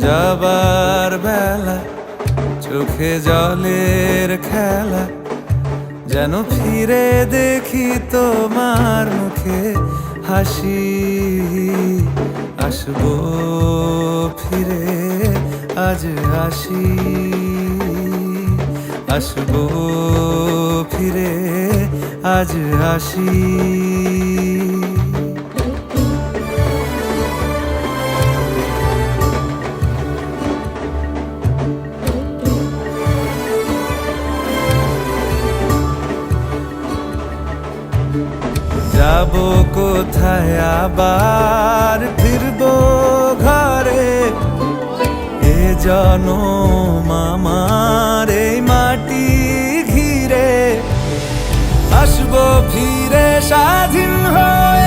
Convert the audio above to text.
যাবার বেলা চোখে জলের খেলা, যেন ফিরে দেখি তোমার মুখে হাসি। আসবো ফিরে আজ আসি, আসবো ফিরে আজ আসি। যাবো কোথায় আবার ফিরবো ঘরে, এ জনম আমার এই মাটি ঘিরে। আসবো ফিরে স্বাধীন হয়ে